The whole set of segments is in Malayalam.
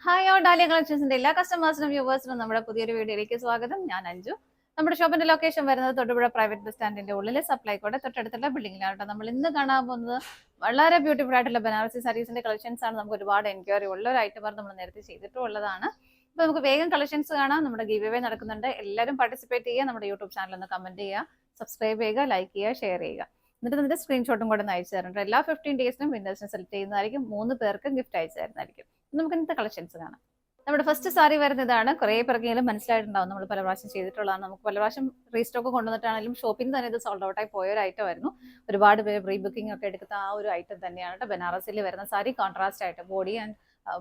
ഹായ് ഓൾ ഡാലിയ കളക്ഷൻസിന്റെ എല്ലാ കസ്റ്റമേഴ്സിനും വ്യൂവേഴ്സിനും നമ്മുടെ പുതിയൊരു വീഡിയോയിലേക്ക് സ്വാഗതം. ഞാൻ അഞ്ജു. നമ്മുടെ ഷോപ്പിന്റെ ലൊക്കേഷൻ വരുന്നത് തൊടുപുഴ പ്രൈവറ്റ് ബസ് സ്റ്റാൻഡിന്റെ ഉള്ളിൽ സപ്ലൈക്കോടെ തൊട്ടടുത്തുള്ള ബിൽഡിംഗിലാണ് കേട്ടോ. നമ്മൾ ഇന്ന് കാണാൻ പോകുന്നത് വളരെ ബ്യൂട്ടിഫുൾ ആയിട്ടുള്ള ബനാറസി സാരീസിന്റെ കളക്ഷൻസ് ആണ്. നമുക്ക് ഒരുപാട് എൻക്വയറി ഉള്ള ഒരു ഐറ്റം നമ്മൾ നേരത്തെ ചെയ്തിട്ടുള്ളതാണ്. അപ്പൊ നമുക്ക് വേഗം കളക്ഷൻസ് കാണാം. നമ്മുടെ ഗീവ് അവേ നടക്കുന്നുണ്ട്. എല്ലാവരും പാർട്ടിസിപ്പേറ്റ് ചെയ്യുക. നമ്മുടെ യൂട്യൂബ് ചാനൽ ഒന്ന് കമന്റ് ചെയ്യുക, സബ്സ്ക്രൈബ് ചെയ്യുക, ലൈക്ക് ചെയ്യുക, ഷെയർ ചെയ്യുക. എന്നിട്ട് നമ്മുടെ സ്ക്രീൻഷോട്ടും കൂടെ ഒന്ന് അയച്ചു തരുന്നുണ്ട്. എല്ലാ 15 ഡേയ്സിനും വിന്നേഴ്സിനെ സെലക്ട് ചെയ്യുന്നതായിരിക്കും. 3 പേർക്ക് ഗിഫ്റ്റ് അയച്ചു തരുന്നതായിരിക്കും. നമുക്ക് ഇന്നത്തെ കളക്ഷൻസ് കാണാം. നമ്മുടെ ഫസ്റ്റ് സാരി വരുന്നതാണ്. കുറേ പേർക്കെങ്കിലും മനസ്സിലായിട്ടുണ്ടാവും, നമ്മൾ പല പ്രാവശ്യം ചെയ്തിട്ടുള്ളതാണ്. നമുക്ക് പല പ്രാവശ്യം റീസ്റ്റോക്ക് കൊണ്ടുവന്നിട്ടാണെങ്കിലും ഷോപ്പിൽ തന്നെ ഇത് സോൾഡ് ഔട്ട് ആയി പോയ ഒരു ഐറ്റം ആയിരുന്നു. ഒരുപാട് പേര് പ്രീ ബുക്കിംഗ് ഒക്കെ എടുക്കുന്ന ആ ഒരു ഐറ്റം തന്നെയാണ്. ബനാറസിൽ വരുന്ന സാരി കോൺട്രാസ്റ്റ് ആയിട്ട് ബോഡി ആൻഡ്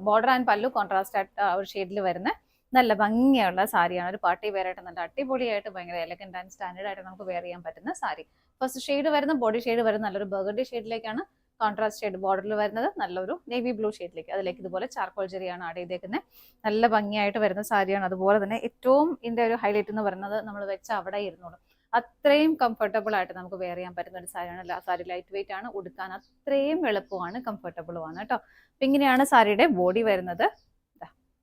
ബോർഡർ ആൻഡ് പല്ലു കോൺട്രാസ്റ്റ് ആയിട്ട് ആ ഒരു ഷെയ്ഡിൽ വരുന്ന നല്ല ഭംഗിയുള്ള സാരിയാണ്. ഒരു പാർട്ടി വെയർ ആയിട്ട് നല്ല അടിപൊളിയായിട്ട് ഭയങ്കര എലഗന്റ് ആൻഡ് സ്റ്റാൻഡേർഡ് ആയിട്ട് നമുക്ക് വെയർ ചെയ്യാൻ പറ്റുന്ന സാരി. ഫസ്റ്റ് ഷെയ്ഡ് വരുന്ന ബോഡി ഷെയ്ഡ് വരുന്ന നല്ലൊരു ബർഗണ്ടി ഷെയ്ഡിലേക്കാണ്. കോൺട്രാസ്റ്റ് ഷെയ്ഡ് ബോർഡറിൽ വരുന്നത് നല്ലൊരു നേവി ബ്ലൂ ഷെയ്ഡിലേക്ക്, അതിലേക്ക് ഇതുപോലെ ചാർക്കോൾ ജെറിയാണ് ആഡ് ചെയ്തേക്കുന്നത്. നല്ല ഭംഗിയായിട്ട് വരുന്ന സാരിയാണ്. അതുപോലെ തന്നെ ഏറ്റവും ഇതിന്റെ ഒരു ഹൈലൈറ്റ് എന്ന് പറയുന്നത് നമ്മൾ വെച്ച അവിടെ ഇരുന്നോളൂ, അത്രയും കംഫർട്ടബിൾ ആയിട്ട് നമുക്ക് വെയർ ചെയ്യാൻ പറ്റുന്ന ഒരു സാരിയാണ്. സാരി ലൈറ്റ് വെയിറ്റ് ആണ്, ഉടുക്കാൻ അത്രയും എളുപ്പമാണ്, കംഫർട്ടബിളുമാണ് കേട്ടോ. അപ്പൊ ഇങ്ങനെയാണ് സാരിയുടെ ബോഡി വരുന്നത്.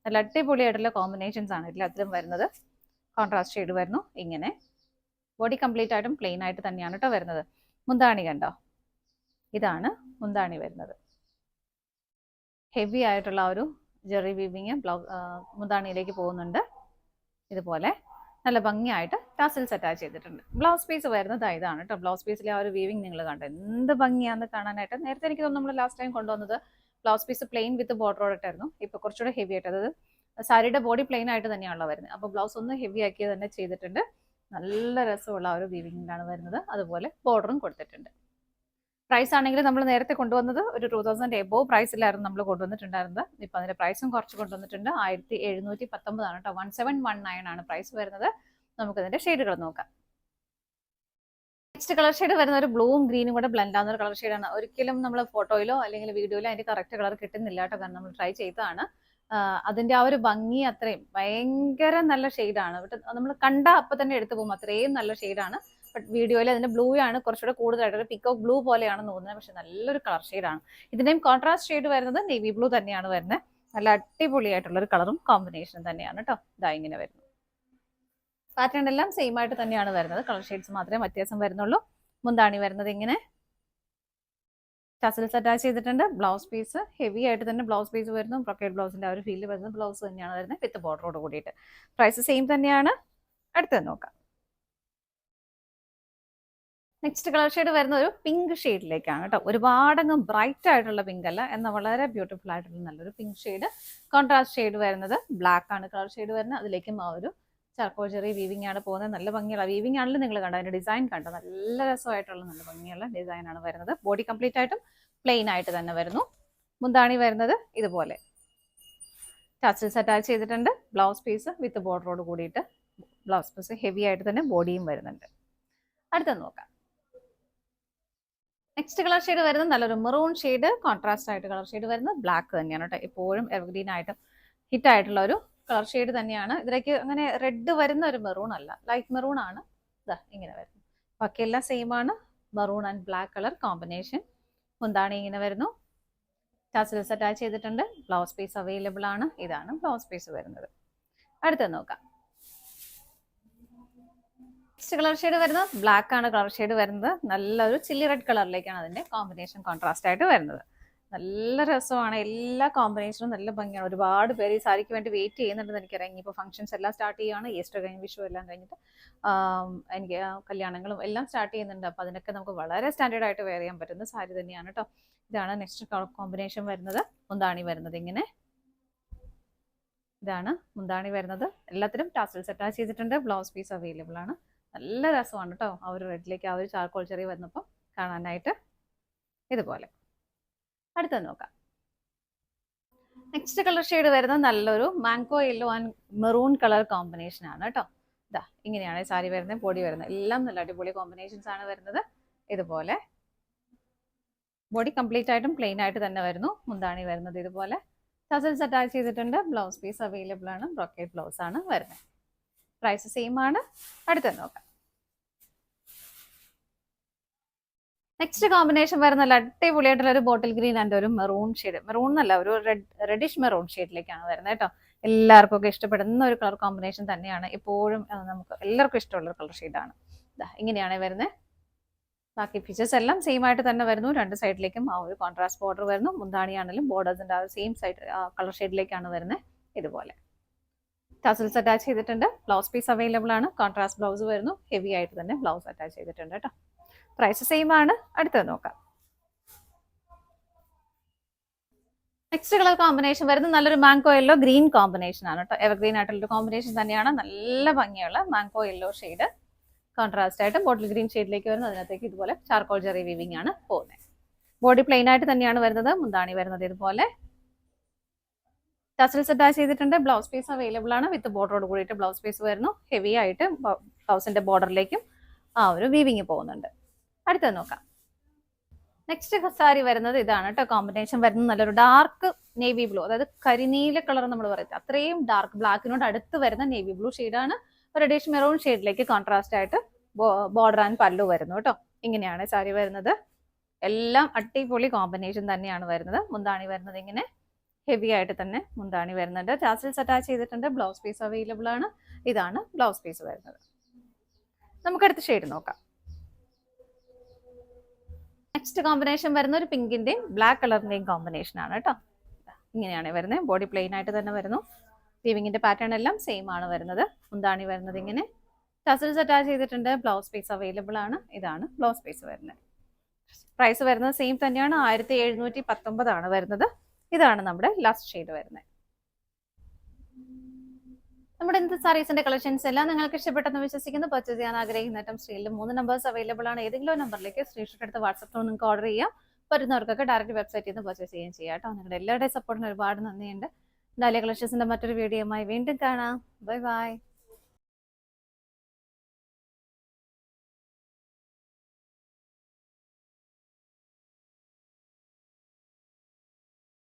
നല്ല അടിപൊളിയായിട്ടുള്ള കോമ്പിനേഷൻസ് ആണ് എല്ലാത്തിലും വരുന്നത്. കോൺട്രാസ്റ്റ് ഷെയ്ഡ് വരുന്നു ഇങ്ങനെ. ബോഡി കംപ്ലീറ്റ് ആയിട്ടും പ്ലെയിൻ ആയിട്ട് തന്നെയാണ് കേട്ടോ വരുന്നത്. മുന്താണി കണ്ടോ, ഇതാണ് മുന്താണി വരുന്നത്. ഹെവി ആയിട്ടുള്ള ഒരു ജെറി വീവിങ് മുന്താണിയിലേക്ക് പോകുന്നുണ്ട്. ഇതുപോലെ നല്ല ഭംഗിയായിട്ട് ടാസിൽസ് അറ്റാച്ച് ചെയ്തിട്ടുണ്ട്. ബ്ലൗസ് പീസ് വരുന്നത് ഇതാണ് കേട്ടോ. ബ്ലൗസ് പീസിലെ ആ ഒരു വീവിങ് നിങ്ങൾ കണ്ടോ, എന്ത് ഭംഗിയാന്ന് കാണാനായിട്ട്. നേരത്തെ എനിക്ക് തോന്നുന്നു നമ്മൾ ലാസ്റ്റ് ടൈം കൊണ്ടുവന്നത് ബ്ലൗസ് പീസ് പ്ലെയിൻ വിത്ത് ബോർഡറോടായിട്ടായിരുന്നു. ഇപ്പൊ കുറച്ചുകൂടെ ഹെവി ആയിട്ട്, അതായത് സാരിയുടെ ബോഡി പ്ലെയിൻ ആയിട്ട് തന്നെയാണല്ലോ വരുന്നത്. അപ്പോൾ ബ്ലൗസ് ഒന്ന് ഹെവി ആക്കി തന്നെ ചെയ്തിട്ടുണ്ട്. നല്ല രസമുള്ള ഒരു വീവിങ്ങിലാണ് വരുന്നത്. അതുപോലെ ബോർഡറും കൊടുത്തിട്ടുണ്ട്. പ്രൈസ് ആണെങ്കിൽ നമ്മൾ നേരത്തെ കൊണ്ടുവന്നത് ഒരു 2000 എബോവ് പ്രൈസിലായിരുന്നു നമ്മൾ കൊണ്ടുവന്നിട്ടുണ്ടായിരുന്നത്. ഇപ്പൊ അതിന്റെ പ്രൈസും കുറച്ച് കൊണ്ടുവന്നിട്ടുണ്ട്. 1719 ആണ് കേട്ടോ. 1719 ആണ് പ്രൈസ് വരുന്നത്. നമുക്ക് ഇതിന്റെ ഷെയ്ഡുകൾ നോക്കാം. നെക്സ്റ്റ് കളർ ഷെയ്ഡ് വരുന്ന ഒരു ബ്ലൂവും ഗ്രീനും കൂടെ ബ്ലെൻഡ് ആവുന്ന ഒരു കളർ ഷെയ്ഡാണ്. ഒരിക്കലും നമ്മൾ ഫോട്ടോയിലോ അല്ലെങ്കിൽ വീഡിയോയിലോ അതിന്റെ കറക്റ്റ് കളർ കിട്ടുന്നില്ല കേട്ടോ. കാരണം നമ്മൾ ട്രൈ ചെയ്തതാണ്. അതിന്റെ ആ ഒരു ഭംഗി അത്രയും ഭയങ്കര നല്ല ഷെയ്ഡാണ്. നമ്മൾ കണ്ട അപ്പൊ തന്നെ എടുത്തു പോകും, അത്രയും നല്ല ഷെയ്ഡാണ്. ബട്ട് വീഡിയോയിൽ അതിന്റെ ബ്ലൂ ആണ് കുറച്ചുകൂടെ കൂടുതലായിട്ട്, പിക്കോക്ക് ബ്ലൂ പോലെയാണെന്ന് തോന്നുന്നത്. പക്ഷെ നല്ലൊരു കളർ ഷെയ്ഡാണ്. ഇതിന്റെയും കോൺട്രാസ്റ്റ് ഷെയ്ഡ് വരുന്നത് നേവി ബ്ലൂ തന്നെയാണ് വരുന്നത്. നല്ല അടിപൊളിയായിട്ടുള്ള ഒരു കളറും കോമ്പിനേഷൻ തന്നെയാണ് കേട്ടോ. ഇതാ ഇങ്ങനെ വരുന്നു. പാറ്റേൺ എല്ലാം സെയിം ആയിട്ട് തന്നെയാണ് വരുന്നത്. കളർ ഷെയ്ഡ്സ് മാത്രമേ വ്യത്യാസം വരുന്നുള്ളൂ. മുന്താണി വരുന്നത് ഇങ്ങനെ ടസൽസ് അറ്റാച്ച് ചെയ്തിട്ടുണ്ട്. ബ്ലൗസ് പീസ് ഹെവി ആയിട്ട് തന്നെ ബ്ലൗസ് പീസ് വരുന്നു. ബ്രൊക്കേഡ് ബ്ലൗസിന്റെ ആ ഒരു ഫീൽ വരുന്ന ബ്ലൗസ് തന്നെയാണ് വരുന്നത് വിത്ത് ബോർഡറോട് കൂടിയിട്ട്. പ്രൈസ് സെയിം തന്നെയാണ്. അടുത്തത് നോക്കാം. നെക്സ്റ്റ് കളർ ഷെയ്ഡ് വരുന്ന ഒരു പിങ്ക് ഷെയ്ഡിലേക്കാണ് കേട്ടോ. ഒരുപാടങ്ങ് ബ്രൈറ്റ് ആയിട്ടുള്ള പിങ്ക് അല്ല, എന്നാൽ വളരെ ബ്യൂട്ടിഫുൾ ആയിട്ടുള്ള നല്ലൊരു പിങ്ക് ഷെയ്ഡ്. കോൺട്രാസ്റ്റ് ഷെയ്ഡ് വരുന്നത് ബ്ലാക്ക് ആണ് കളർ ഷെയ്ഡ് വരുന്നത്. അതിലേക്കും ആ ഒരു ചാർക്കോൾ ജെറി വീവിംഗ് ആണ് പോകുന്നത്. നല്ല ഭംഗിയുള്ള വീവിംഗ് ആണെങ്കിലും നിങ്ങൾ കണ്ടോ, അതിന്റെ ഡിസൈൻ കണ്ടോ, നല്ല രസമായിട്ടുള്ള നല്ല ഭംഗിയുള്ള ഡിസൈൻ ആണ് വരുന്നത്. ബോഡി കംപ്ലീറ്റ് ആയിട്ടും പ്ലെയിൻ ആയിട്ട് തന്നെ വരുന്നു. മുന്താണി വരുന്നത് ഇതുപോലെ ടച്ചൽസ് അറ്റാച്ച് ചെയ്തിട്ടുണ്ട്. ബ്ലൗസ് പീസ് വിത്ത് ബോർഡറോട് കൂടിയിട്ട് ബ്ലൗസ് പീസ് ഹെവി ആയിട്ട് തന്നെ ബോഡിയും വരുന്നുണ്ട്. അടുത്തത് നോക്കാം. നെക്സ്റ്റ് കളർ ഷെയ്ഡ് വരുന്നത് നല്ലൊരു മെറൂൺ ഷെയ്ഡ്. കോൺട്രാസ്റ്റ് ആയിട്ട് കളർ ഷെയ്ഡ് വരുന്നത് ബ്ലാക്ക് തന്നെയാണ് കേട്ടോ. എപ്പോഴും എവർഗ്രീൻ ആയിട്ടും ഹിറ്റ് ആയിട്ടുള്ള ഒരു കളർ ഷെയ്ഡ് തന്നെയാണ്. ഇതിലേക്ക് അങ്ങനെ റെഡ് വരുന്ന ഒരു മെറൂൺ അല്ല, ലൈറ്റ് മെറൂൺ ആണ്. ഇതാ ഇങ്ങനെ വരുന്നു. ബാക്കിയെല്ലാം സെയിം ആണ്. Maroon and black colour combination. മുന്താണി ഇങ്ങനെ വരുന്നു. ടാസൽസ് അറ്റാച്ച് ചെയ്തിട്ടുണ്ട്. ബ്ലൗസ് പീസ് അവൈലബിൾ ആണ്. ഇതാണ് ബ്ലൗസ് പീസ് വരുന്നത്. അടുത്തത് നോക്കാം. നെക്സ്റ്റ് കളർ ഷെയ്ഡ് വരുന്നത് ബ്ലാക്ക് ആണ് കളർ ഷെയ്ഡ് വരുന്നത്. നല്ലൊരു ചില്ലി റെഡ് കളറിലേക്കാണ് അതിന്റെ കോമ്പിനേഷൻ കോൺട്രാസ്റ്റ് ആയിട്ട് വരുന്നത്. നല്ല രസമാണ്. എല്ലാ കോമ്പിനേഷനും നല്ല ഭംഗിയാണ്. ഒരുപാട് പേര് ഈ സാരിക്ക് വേണ്ടി വെയിറ്റ് ചെയ്യുന്നുണ്ടെന്ന് എനിക്കറിയാം. ഇനിയിപ്പോൾ ഫംഗ്ഷൻസ് എല്ലാം സ്റ്റാർട്ട് ചെയ്യുകയാണ്. ഈസ്റ്റർ കഴിഞ്ഞ് വിഷു എല്ലാം കഴിഞ്ഞിട്ട് എനിക്ക് കല്യാണങ്ങളും എല്ലാം സ്റ്റാർട്ട് ചെയ്യുന്നുണ്ട്. അപ്പോൾ അതിനൊക്കെ നമുക്ക് വളരെ സ്റ്റാൻഡേർഡ് ആയിട്ട് വെയർ ചെയ്യാൻ പറ്റുന്ന സാരി തന്നെയാണ് കേട്ടോ. ഇതാണ് നെക്സ്റ്റ് കോമ്പിനേഷൻ വരുന്നത്. മുന്താണി വരുന്നത് ഇങ്ങനെ. ഇതാണ് മുന്താണി വരുന്നത്. എല്ലാത്തിലും ടാസൽസ് അറ്റാച്ച് ചെയ്തിട്ടുണ്ട്. ബ്ലൗസ് പീസ് അവൈലബിൾ ആണ്. നല്ല രസമാണ് കേട്ടോ. ആ ഒരു റെഡിലേക്ക് ആ ഒരു ചാർക്കോൾ ചെറി വന്നപ്പോൾ കാണാനായിട്ട്. ഇതുപോലെ അടുത്തത് നോക്കാം. നെക്സ്റ്റ് കളർ ഷെയ്ഡ് വരുന്നത് നല്ലൊരു mango yellow and maroon colour combination ആണ് കേട്ടോ. ഇതാ ഇങ്ങനെയാണ് സാരി വരുന്നത്, ബോഡി വരുന്നത്. എല്ലാം നല്ല അടിപൊളി കോമ്പിനേഷൻസ് ആണ് വരുന്നത്. ഇതുപോലെ ബോഡി കംപ്ലീറ്റ് ആയിട്ടും പ്ലെയിൻ ആയിട്ട് തന്നെ വരുന്നു. മുന്താണി വരുന്നത് ഇതുപോലെ ടസൽസ് അറ്റാച്ച് ചെയ്തിട്ടുണ്ട്. ബ്ലൗസ് പീസ് അവൈലബിൾ ആണ്. ബ്രോക്കേഡ് ബ്ലൗസ് ആണ് വരുന്നത്. പ്രൈസ് സെയിം ആണ്. അടുത്തത് നോക്കാം. നെക്സ്റ്റ് കോമ്പിനേഷൻ വരുന്ന നല്ല അടിപൊളിയായിട്ടുള്ള ഒരു ബോട്ടിൽ ഗ്രീൻ ആൻഡ് ഒരു മെറൂൺ ഷെയ്ഡ്, മെറൂൺ എന്നല്ല ഒരു റെഡിഷ് മെറൂൺ ഷെയ്ഡിലേക്കാണ് വരുന്നത് കേട്ടോ. എല്ലാവർക്കും ഒക്കെ ഇഷ്ടപ്പെടുന്ന ഒരു കളർ കോമ്പിനേഷൻ തന്നെയാണ്, എപ്പോഴും നമുക്ക് എല്ലാവർക്കും ഇഷ്ടമുള്ള ഒരു കളർ ഷെയ്ഡാണ്. ഇങ്ങനെയാണ് വരുന്നത്. ബാക്കി ഫീച്ചേഴ്സ് എല്ലാം സെയിം ആയിട്ട് തന്നെ വരുന്നു. രണ്ട് സൈഡിലേക്കും ആ ഒരു കോൺട്രാസ്റ്റ് ബോർഡർ വരുന്നു. മുന്താണിയാണെങ്കിലും ബോർഡേഴ്സിന്റെ ആ സെയിം സൈഡ് കളർ ഷെയ്ഡിലേക്കാണ് വരുന്നത്. ഇതുപോലെ ടസൽസ് അറ്റാച്ച് ചെയ്തിട്ടുണ്ട്. ബ്ലൗസ് പീസ് അവൈലബിൾ ആണ്. കോൺട്രാസ്റ്റ് ബ്ലൗസ് വരുന്നു. ഹെവി ആയിട്ട് തന്നെ ബ്ലൗസ് അറ്റാച്ച് ചെയ്തിട്ടുണ്ട് കേട്ടോ. പ്രൈസ് സെയിം ആണ്. അടുത്തത് നോക്കാം. നെക്സ്റ്റ് കളർ കോമ്പിനേഷൻ വരുന്നത് നല്ലൊരു മാംഗോ യെല്ലോ ഗ്രീൻ കോമ്പിനേഷൻ ആണ് കേട്ടോ. എവർഗ്രീൻ ആയിട്ടുള്ള കോമ്പിനേഷൻ തന്നെയാണ്. നല്ല ഭംഗിയുള്ള മാംഗോ യെല്ലോ ഷെയ്ഡ് കോൺട്രാസ്റ്റ് ആയിട്ട് ബോട്ടിൽ ഗ്രീൻ ഷെയ്ഡിലേക്ക് വരുന്നത്. അതിനകത്തേക്ക് ഇതുപോലെ ചാർക്കോൾ ജെറി വീവിംഗ് ആണ് പോകുന്നത്. ബോഡി പ്ലെയിൻ ആയിട്ട് തന്നെയാണ് വരുന്നത്. മുന്താണി വരുന്നത് ഇതുപോലെ ടസൽസ് അറ്റാച്ച് ചെയ്തിട്ടുണ്ട്. ബ്ലൗസ് പീസ് അവൈലബിൾ ആണ്. വിത്ത് ബോർഡറോട് കൂടിയിട്ട് ബ്ലൗസ് പീസ് വരുന്നു. ഹെവി ആയിട്ട് ബ്ലൗസിന്റെ ബോർഡറിലേക്കും ആ ഒരു വീവിങ് പോകുന്നുണ്ട്. അടുത്തത് നോക്കാം. നെക്സ്റ്റ് സാരി വരുന്നത് ഇതാണ് കേട്ടോ. കോമ്പിനേഷൻ വരുന്നത് നല്ലൊരു ഡാർക്ക് നേവി ബ്ലൂ, അതായത് കരിനീല കളർ നമ്മൾ പറയുന്നത് അത്രയും ഡാർക്ക് ബ്ലാക്കിനോട് അടുത്ത് വരുന്ന നേവി ബ്ലൂ ഷെയ്ഡാണ്. റെഡിഷ് മെറൂൺ ഷെയ്ഡിലേക്ക് കോൺട്രാസ്റ്റ് ആയിട്ട് ബോർഡർ ആൻഡ് പല്ലു വരുന്നു കേട്ടോ. ഇങ്ങനെയാണ് സാരി വരുന്നത്. എല്ലാം അടിപൊളി കോമ്പിനേഷൻ തന്നെയാണ് വരുന്നത്. മുന്താണി വരുന്നത് ഇങ്ങനെ ഹെവി ആയിട്ട് തന്നെ മുന്താണി വരുന്നുണ്ട്. ടാസൽസ് അറ്റാച്ച് ചെയ്തിട്ടുണ്ട്. ബ്ലൗസ് പീസ് അവൈലബിൾ ആണ്. ഇതാണ് ബ്ലൗസ് പീസ് വരുന്നത്. നമുക്കടുത്ത ഷെയ്ഡ് നോക്കാം. നെക്സ്റ്റ് കോമ്പിനേഷൻ വരുന്ന ഒരു പിങ്കിന്റെയും ബ്ലാക്ക് കളറിന്റെയും കോമ്പിനേഷൻ ആണ് കേട്ടോ. ഇങ്ങനെയാണ് വരുന്നത്. ബോഡി പ്ലെയിൻ ആയിട്ട് തന്നെ വരുന്നു. വീവിങ്ങിന്റെ പാറ്റേൺ എല്ലാം സെയിം ആണ് വരുന്നത്. മുന്താണി വരുന്നത് ഇങ്ങനെ ടസൽസ് അറ്റാച്ച് ചെയ്തിട്ടുണ്ട്. ബ്ലൗസ് പീസ് അവൈലബിൾ ആണ്. ഇതാണ് ബ്ലൗസ് പീസ് വരുന്നത്. പ്രൈസ് വരുന്നത് സെയിം തന്നെയാണ്. 1719 ആണ് വരുന്നത്. ഇതാണ് നമ്മുടെ ലാസ്റ്റ് ഷെയ്ഡ് വരുന്നത്. നമ്മുടെ ഇന്നത്തെ സാരീസിന്റെ കളക്ഷൻസ് എല്ലാം നിങ്ങൾക്ക് ഇഷ്ടപ്പെട്ടെന്ന് വിശ്വസിക്കുന്നു. പർച്ചേസ് ചെയ്യാൻ ആഗ്രഹിക്കുന്ന ഐറ്റം സ്ക്രീനിൽ 3 നമ്പേഴ്സ് അവൈലബിൾ ആണ്. ഏതെങ്കിലും നമ്പറിലേക്ക് സ്ക്രീൻഷോട്ട് എടുത്ത് വാട്സപ്പിൽ നിങ്ങൾക്ക് ഓർഡർ ചെയ്യാം. വരുന്നവർക്കൊക്കെ ഡയറക്റ്റ് വെബ്സൈറ്റിൽ നിന്ന് പർച്ചേസ് ചെയ്യുകയും ചെയ്യാം കേട്ടോ. നിങ്ങളുടെ എല്ലാവരുടെയും സപ്പോർട്ടിന് ഒരുപാട് നന്ദിയുണ്ട്. ഡാലിയ കളക്ഷൻസിന്റെ മറ്റൊരു വീഡിയോയുമായി വീണ്ടും കാണാം. Bye bye.